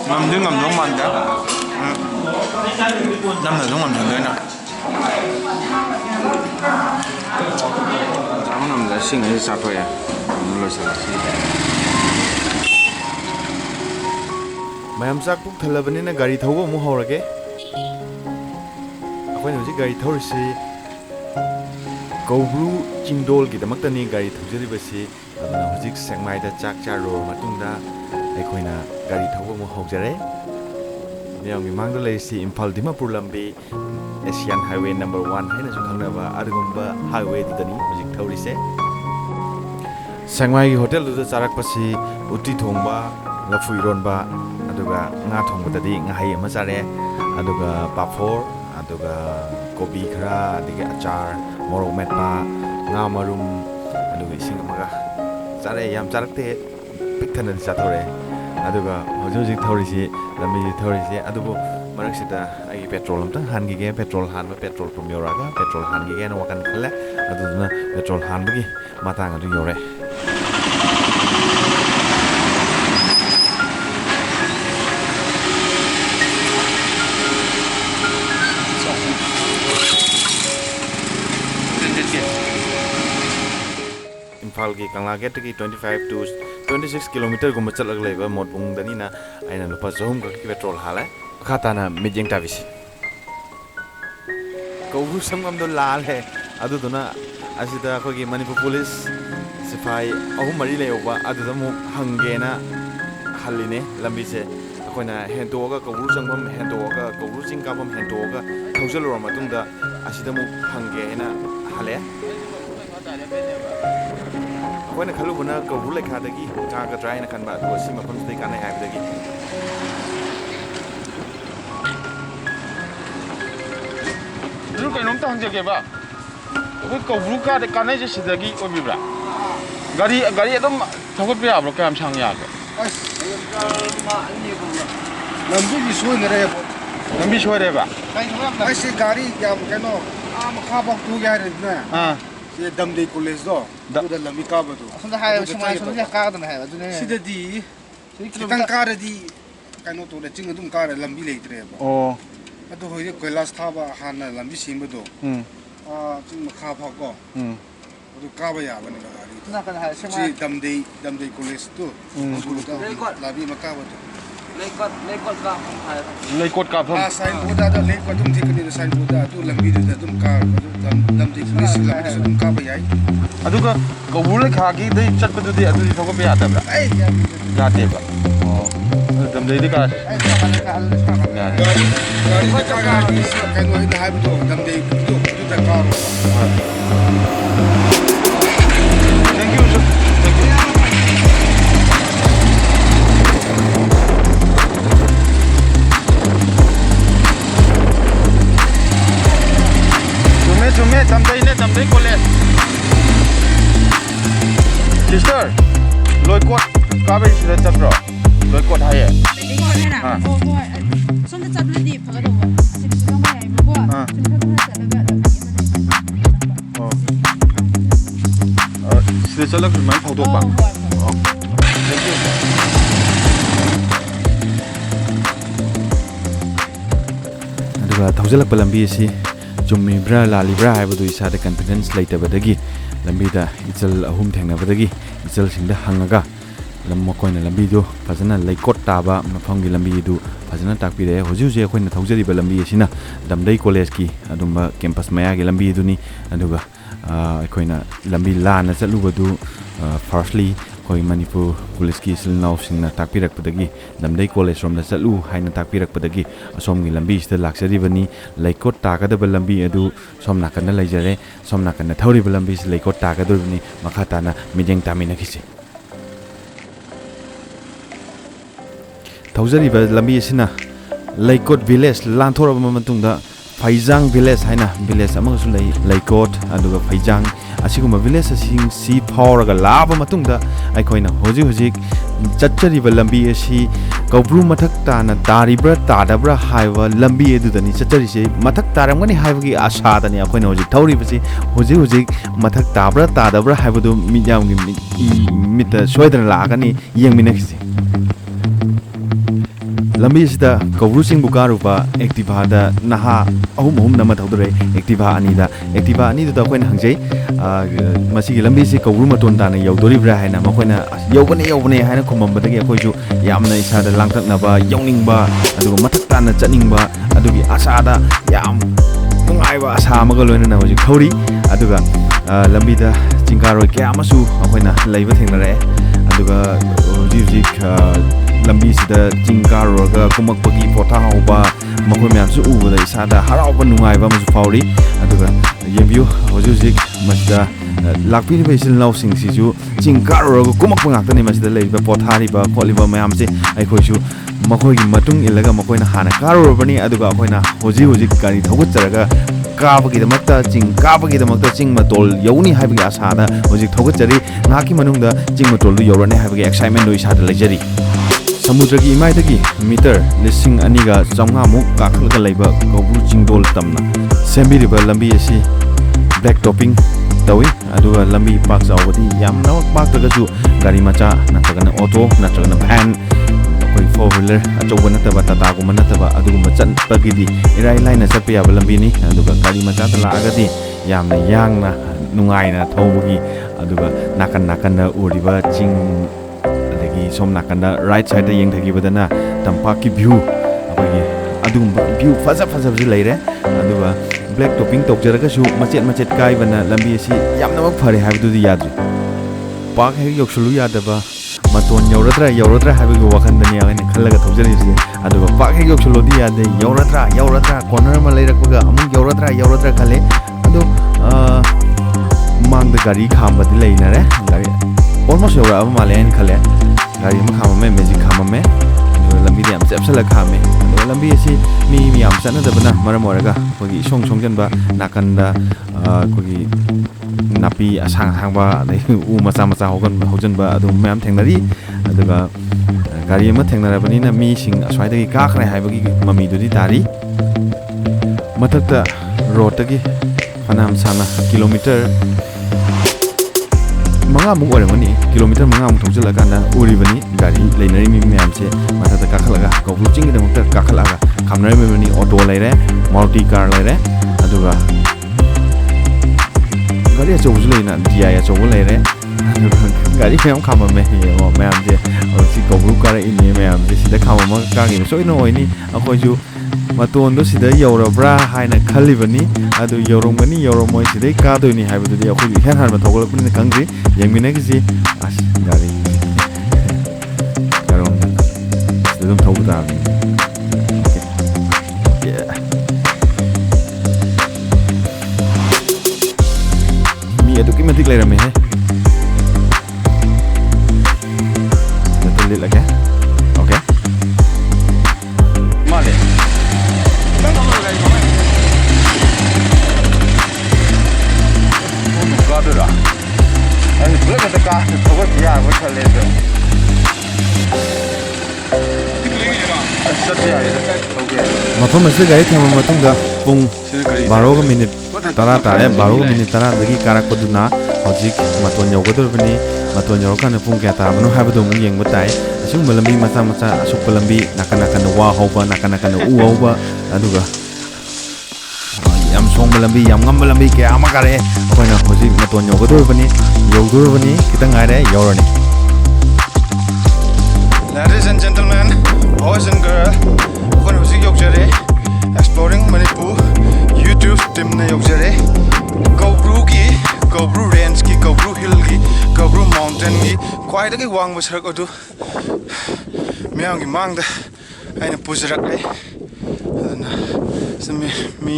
Ngầm chứ ngầm giống mình chứ. Năm là giống ngầm thằng đấy nè. Cháu nằm ra sinh ấy sao thôi à? Rồi sao xí. mayam sak puk thalabani na gari thauba mu horage akhoi hoji gari thorisi Koubru chingdol ki damak tani gari thujari basi aduna hoji sengmai da chak charo matungda aikhoina gari thauba mu hogjare miyang mi mangdo leisi Imphal Dimapur lambi Asian Highway number 1 haina su khangnaba adugumba highway dani hoji thorise sengmai gi hotel du charak pasi utti thongba lafui ronba aduga nga thongbadadi ngahai ama chare aduga paphor aduga kobi khara dige achar morok metpa nga marum aduga ising amaga chare yam charakte pikthana chathore aduga hoji thorisi lami thorisi adubu maraksida ai petrol amtang hangi ge petrol hanba petrol pump yoraga petrol hangi ge no wakan khale aduna petrol hanbagi matang adu yore Imphal ki Kangla gate ki 25 to 26 kilometer gumba chalak leiba modbung dani na aina lupa zohum ka ki petrol hala khata na mijeng tabisi Koubru samgam do lal he adu dona asida khoi ki Manipur police sifai ahum mari leoba adu damu hangena haline lambi se akoina hentoga Koubru samgam hentoga Koubru chingkabam hentoga thaujalor matungda asida mu hangena hale When a Kalubana go Rulekadagi, Targa dry and a canva was Sima Punstik and I have the gig. Look at Nomtan Jagaba. We go Ruka the Kanaja the gig or Vibra. Gary Adam Tokopia, Rokam Shangyaga. Lambi is one rebel. Lambi whatever. I say Gary Gamcano. I'm a cup of 2 yards now. ये दम दे college दो उधर लंबी काबा तो असंदा हाय समाज समझ का दन है अजुने सीधा दी कितन कार दी कानो तो चिंग तुम कार लंबी लेतरे ओ अतो होय कैलाश थाबा हाना लंबी सिंबो दो चिंग मखा फाको अतो काबा याबने गाड़ी ना का हाय समाज दम दे कॉलेज तो लंबी मकाबा तो लेकोट का फम साइन बोर्ड दा लेकोट तुम ठीक नहीं साइन बोर्ड तो लंबी दे तुम कार दम दे पुलिस लंबी तुम काबा याई अदुगा Koubru le khagi dei chatpadudi adudi thokop yadabra ai yade ba dam dei ka gari ka kano ida hai to dam dei to da karo Thank you sir thank you Jume dam dei kole Sister, loikot kabe sida chatro. Loikot haye. Loikot hai na. Oh boy. Som da chat lidi phaga do. Asik sida mai ai bo. Sida da chat laga laga. Oh. Sida chalak mai phau do ba. Thank you. aduga thaujalak lambi si chummi bra la libra haibadu isa da confidence leitabadagi lambi da ichal ahum thengnabadagi ichal singda hangaga lamma koina lambi do fajana leikot taba mafamgi lambi du fajana takpire hojuji akoina thaujari ba lambi asina damdai college ki adumba campus maya gi lambi duni aduga akoina lambi la na chalubadu firstly koi Manipur police ki silnaw singna takpirak padagi damdai college rom na chalu haina takpirak padagi asomgi lambi sta laksari bani leikot takada ba lambi adu somna kana leijare somna kana thauri ba lambi leikot takada bani makhata na mijeng tamina kisi thaujari ba lambi sina leikot village lanthora ba matungda Faijang village haina village amasu lei leikot aduga Faijang asiguma village asing si phawraga laba matungda aikoina hoji chachari ba lambi asi Koubru mathak tana daribra tadabra haiwa lambi edudani chachari se mathak taramgani haibagi asha dani akoina hoji thauri basi hoji mathak tabra tadabra haibadu miyamgi mita soidana lagani yengmina kisi lambi sida Koubru singbu karuba activa da naha ahum nama thaudare activa anida da koina hangjai masigi lambi si Koubru maton dana yaudori bra haina makoina yaubane haina khumambadagi akoisu yamna isada langtaknaba yauningba aduga mathak tana chatningba adugi asada yam nungaiba asa amaga loinana hojik thori aduga lambi da chingkaroi kya amasu akoina leiba thengnare aduga hojik lambi sida chingkaroga kumakpagi potha hauba makoi myamsu ubada isada harauba nungaiba amasu fauri aduga yembiu hojik masida lakpiri ba isil nausing sisu chingkaroga kumakpa ngaktani masida leiba pothariba kholiba mayamse aikhoisu makoi gi matung ilaga makoina hana karorobani aduga akoina hojik gari thogutjaraga काबगीदमक्ता चिंग मतोल यौनी हाइबगी आसादा होजिक थौगचरी नाकी मनुंगदा चिंग मतोल यौरने हाइबगी excitement इसादा लेजरी समुद्रगी इमाइदगी metre लिसिंग अनिगा चौंगा मुक काखलगा लैबा कोब्रू चिंगदोल तमना सेम्बिरिबा लंबी असि black topping Tawi अदुगा लंबी पाक जावदी यामना पाक तगसु गाड़ी मचा नतगना auto नतगना van कोई 4-wheeler अचौबा नतबा टाटागुमा नतबा अदुगुमा चटपगिदी इराई लाइना चटपा याबा लंबीनी अदुगा गाड़ी मचादा लागादी यामना यांगना नुंगाइना थौबगी अदुगा नाकन उरिबा चिंग अदगी सोम नाकन राइट साइड येंगथगिबदना तंपाकी व्यू अबगी अदुगुमा व्यू फजा लेरे अदुगा ब्लैक टॉपिंग तौजरगसु मचेट काइबना लंबी असि यामना फरे हाबदुदी याद्रि पाक हे योक्सुलु यादबा maton yauradra habigu wakandani agani khallaga thawjarisi aduga paak hek yoksulodi yade yauradra corner ma leirakpaga amung yauradra khale adu mangda gari khambadi leinare gari almost yaura aba male en khale gari ma khamame magic khamame lambi yam chepsala khame lambi asi mi yam chana dabana maram oraga kogi songjanba nakanda kogi napi asang ba u macha hojanba adu mayam thengnari aduga gari ma thengnarabani na mi sing aswaidagi kakhre haibagi mami dudi tari matakta road tagi fanam sana kilometer manga mung oramani kilometer manga mung thonjala kana uribani gari leinari mi mayam se matakta kakhalaga Koubru ching gi damakta kakhalaga khamnari mani auto leire multi car leire aduga gari achoubu leina dia achoubu leire gari mayam khamame yo mayam je si Koubru kara ini mayam je sida khamama ka gi soino oini akoju maton do sida yaurabra haina khalibani adu yaurongani yauromoi sida ka doini haibu di akoi hen har ma thogolapni kangri yengmina gi si as gari garong sidum thobu da aduki matik leirame hai lagi okay male gadura ani bula ka thawat ya wa thale do mafam ase gari thama matungda pung 12 minute tara tare 12 minute tara dagi karak paduna hojik maton yogodorbani maton yorokana pung kya ta manu habado mung yeng batai asung malambi macha asuk palambi nakana wa hoba nakana u hoba aduga yam song malambi yam ngam malambi kya amakare akoina hojik maton yogodorbani kitang aire yorani. Ladies and gentlemen, boys and girls, akoina hojik yokjare exploring Manipur YouTube team na yokjare Koubru range ki Koubru hill ki Koubru mountain ki khwaidagi wangba sarak adu miyam gi mangda aina pujarak le aduna sami mi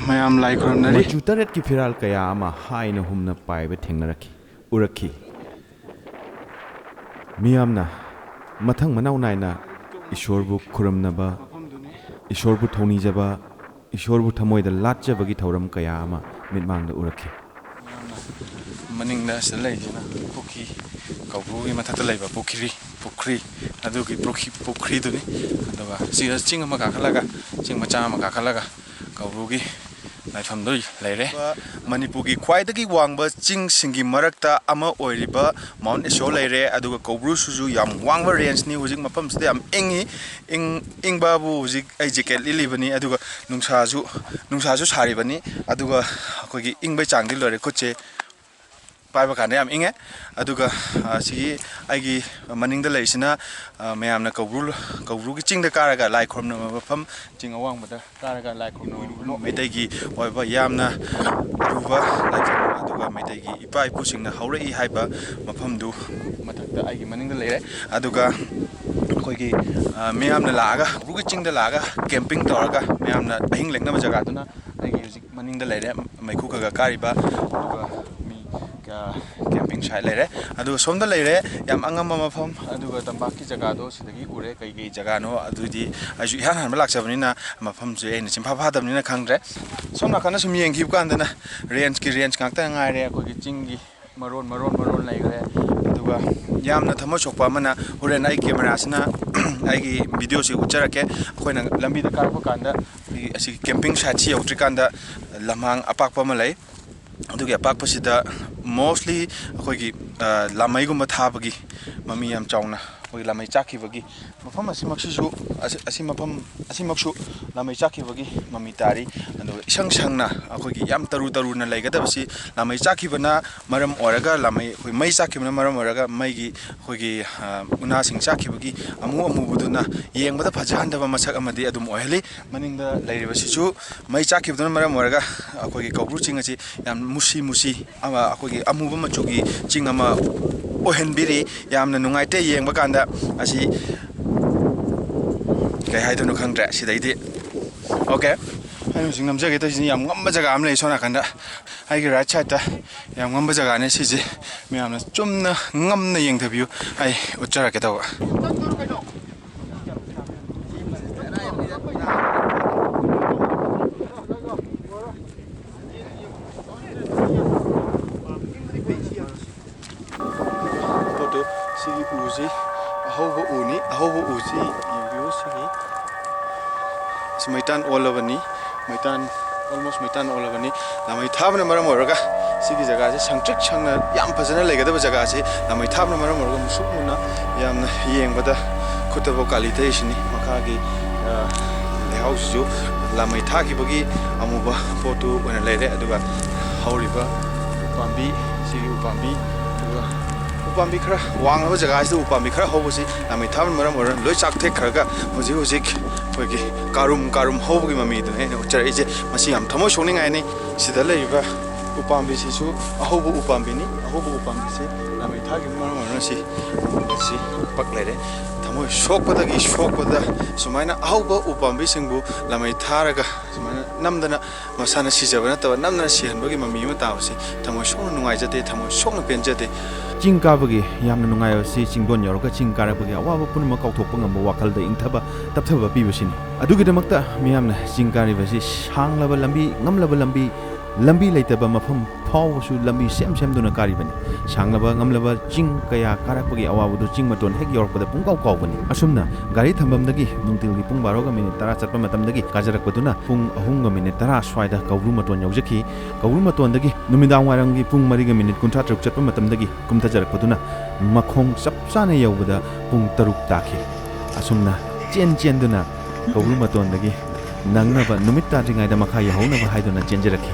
mayam lai khronari machu taret ki phiral kaya ama haina humna paiba thengnaraki urakhi miyamna mathang manau naina ishorbu khuramnaba ishorbu thoni jaba ishorbu thamoida latjabagi thauram kaya ama mitmangda urakhi maningda salai-jina pukhi Koubru gi mathata laiba pukri adugi pukri duni aduga sira ching ama kakhalaga ching macha ama kakhalaga Koubru gi लाइफम दो लेरे मणिपुर की ख्वाइदगी वांगबा चिंग सिंगी मरकता अमा ओइरिबा mount एशो लेरे अदुगा कोब्रू सुजु याम वांगबा range नि हुजिक मफम सिदे याम इंबाबु हुजिक आई jacket लिलिबनी अदुगा नुंसाजु सारिबनी अदुगा अखोगी इंबै चांगदि लोरे खुचे पाइबा काने याम इंगे अदुगा सिगी आइगी मनिंगदा लेसिना मयामना कोब्रू की चिंगदा कारगा लाइ खोरमना मफम चिंग अवांगबदा कारगा लाइ खोरमना मेतैगी ओइबा यामना रुबा लाइफम अदुगा मेतैगी इपा इपुसिंगना हौरई हाइबा मफमदु मथक्ता आइगी मनिंगदा लेरे अदुगा अखोगी मयामना लागा कोब्रूगी चिंगदा लागा कैंपिंग तौरगा मयामना अहिंग लेंगना जगह आइगी हुजिक मनिंगदा लेरे मैखुखगा कारिबा अदुगा कैंपिंग साइड लेरे अदुगा सोमदा लेरे याम अंगम मफम अदुगा तंबाकी जगह दो सिदगी उरे कई जगह नो अदुदी आजु इहान हान लाक्सबनिना मफम जे एन सिंफा फादबनिना खंगरे सोमना खना सुम येंगिब कांदना रेंज कांगता ngaire अखोगी चिंगी मरोन लेगरे अदुगा यामना थमो सोकपा मना होरेन आई कैमरा सिना आइगी वीडियो से उच्चरके अखोइना लंबी द कारप कांदा असि कैंपिंग साइड सी उट्रिकांदा लमांग अपाकपा म लै अदुगी अपाकपसिदा मोस्टली अखोगी लामैगुम थाबगी ममी याम चाउना अखोगी लामै चाखिबगी मफम असिमक्सु लामै चाखिबगी ममी तारी अदु इसंग संगना अखोगी याम तरुना लेगदबसि लामै चाखिबना मरम ओरगा लामै अखोई मै चाखिबना मरम ओरगा मैगी अखोगी उना सिंग चाखिबगी अमुबुदुना येंगबदा फजहंदबा मसक अमदि अदुम ओहली मनिंगदा लेरिबसिसु मै चाखिबदुना मरम ओरगा अखोगी कोब्रू चिंग असि याम मुसी अमा अखोगी अमुबा मचुगी चिंग अमा ओहनबिरी यामना नुंगाइते येंगबा कांदा असि कई हाइदोनो खंगद्रे सिदैदि ओके हाइनु सिंग नमजगे तो याम ngamba jaga am lei sona kanda haigi right side ta yam ngamba jaga ne siji miyamna chumna ngamna yengthabiu ai uchara ke tawa toto sigi uzi ahobo uzi yembiu sigi Maitan all over ni, almost Maitan all over ni. Namai thabna maram oraga, sigi jaga je sangchik changna yam phajana legada jaga je. Namai thabna maram oraga musukuna yam yengbada khutabo quality shini makagi house jo lamai thagi bagi amuba photo ona lere aduga hauriba upambi sigi upambi upambi khara wanga jaga je upambi khara hobosi namai thabna maram oraga loi chak thek kharaga hojik होगी कारुम होगी mummy तो है उच्चार इजे मसी हम थमो सोनिंग आए नहीं सीधा ले युवा उपाम्बी सीसु अहोबु उपाम्बी से लामे था कि मरम सी पक ले रे थमो शोक पदा सुमाइना अहोबु उपाम्बी सिंगबु लामे थारगा सुमाइना नमदना मसाना सिजबना तब नमना सिहनबगी मम्मी म तावसी थमो सोन नुंगाइ जते थमो सोन पेंजते चिंग काबगी यामना नुंगायसी चिंगदोन यौरगा चिंग कारबगी अवाब Poonam कौथोप ngam wakalda ingthaba tapthaba pibasini adugidamakta miyamna चिंग कारibasi सांglaba ngamlaba lambi leitaba mafam phawsu lambi semduna karibani सांglaba ngamlaba चिंग kaya karakpagi awabudu चिंग maton hek yorpada pungkau kaubani asumna gari thambamdagi nungtilgi pung 12 minute 10 chatpa matamdagi kajarakpaduna pung 3 minute 10 swaida Koubru maton yaujaki Koubru matondagi numidang warangi pung 3 minute 53 chatpa matamdagi kumtajarakpaduna makhong sapsana yaubada pung 3 takhi asumna chen duna Koubru matondagi nangnaba numit tadringaida makha yahaunaba haiduna chenjaraki